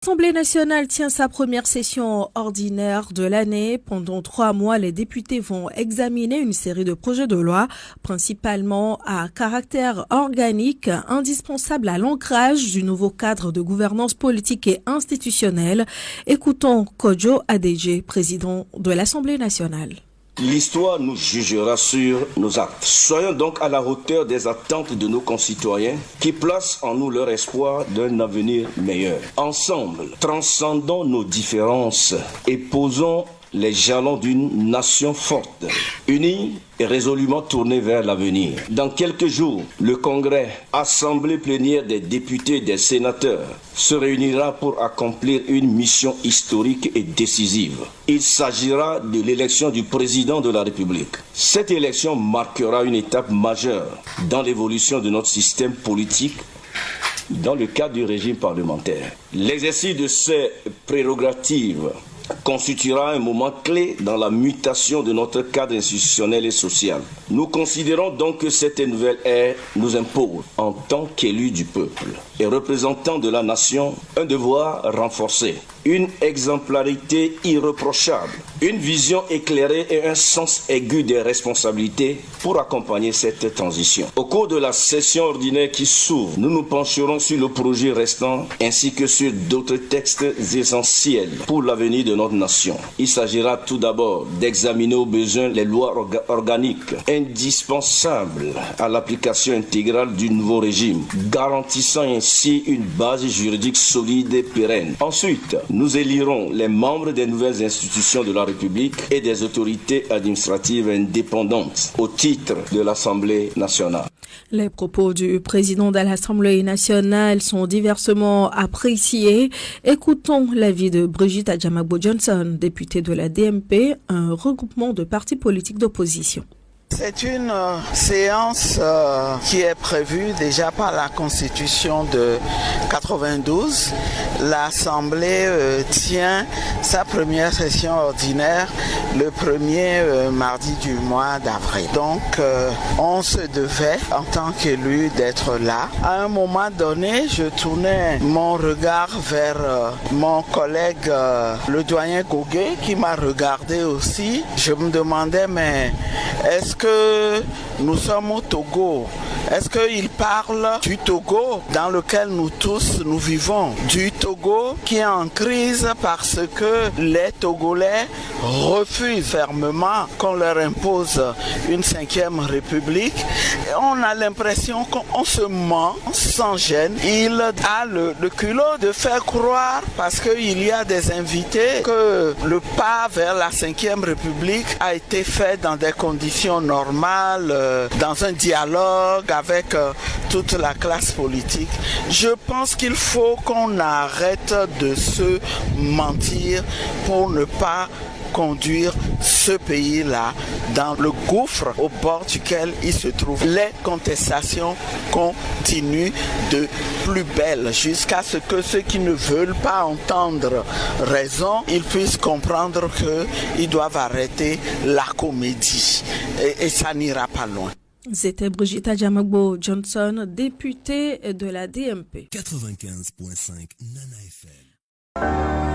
L'Assemblée nationale tient sa première session ordinaire de l'année. Pendant 3 mois, les députés vont examiner une série de projets de loi, principalement à caractère organique, indispensables à l'ancrage du nouveau cadre de gouvernance politique et institutionnelle. Écoutons Kojo Adedje, président de l'Assemblée nationale. L'histoire nous jugera sur nos actes. Soyons donc à la hauteur des attentes de nos concitoyens qui placent en nous leur espoir d'un avenir meilleur. Ensemble, transcendons nos différences et posons les jalons d'une nation forte, unie et résolument tournée vers l'avenir. Dans quelques jours, le Congrès, assemblée plénière des députés et des sénateurs, se réunira pour accomplir une mission historique et décisive. Il s'agira de l'élection du président de la République. Cette élection marquera une étape majeure dans l'évolution de notre système politique dans le cadre du régime parlementaire. L'exercice de ces prérogatives constituera un moment clé dans la mutation de notre cadre institutionnel et social. Nous considérons donc que cette nouvelle ère nous impose, en tant qu'élus du peuple et représentants de la nation, un devoir renforcé, une exemplarité irréprochable, une vision éclairée et un sens aigu des responsabilités pour accompagner cette transition. Au cours de la session ordinaire qui s'ouvre, nous nous pencherons sur le projet restant ainsi que sur d'autres textes essentiels pour l'avenir de notre nation. Il s'agira tout d'abord d'examiner au besoin les lois organiques indispensables à l'application intégrale du nouveau régime, garantissant ainsi une base juridique solide et pérenne. Ensuite, nous élirons les membres des nouvelles institutions de la République et des autorités administratives indépendantes au titre de l'Assemblée nationale. Les propos du président de l'Assemblée nationale sont diversement appréciés. Écoutons l'avis de Brigitte Adjamagbo-Johnson, députée de la DMP, un regroupement de partis politiques d'opposition. C'est une séance qui est prévue déjà par la Constitution de 92. L'Assemblée tient sa première session ordinaire le premier mardi du mois d'avril. Donc, on se devait, en tant qu'élu, d'être là. À un moment donné, je tournais mon regard vers mon collègue, le doyen Gogué, qui m'a regardé aussi. Je me demandais, mais est-ce que nous sommes au Togo? Est-ce qu'il parle du Togo dans lequel nous tous nous vivons? Du Togo qui est en crise parce que les Togolais refusent fermement qu'on leur impose une 5e république. Et on a l'impression qu'on se ment sans gêne. Il a le culot de faire croire, parce qu'il y a des invités, que le pas vers la 5e république a été fait dans des conditions normales, dans un dialogue avec toute la classe politique. Je pense qu'il faut qu'on arrête de se mentir pour ne pas conduire ce pays-là dans le gouffre au bord duquel il se trouve. Les contestations continuent de plus belle jusqu'à ce que ceux qui ne veulent pas entendre raison, ils puissent comprendre qu'ils doivent arrêter la comédie et ça n'ira pas loin. C'était Brigitte Adjamagbo-Johnson, députée de la DMP. 95.5 Nana FM.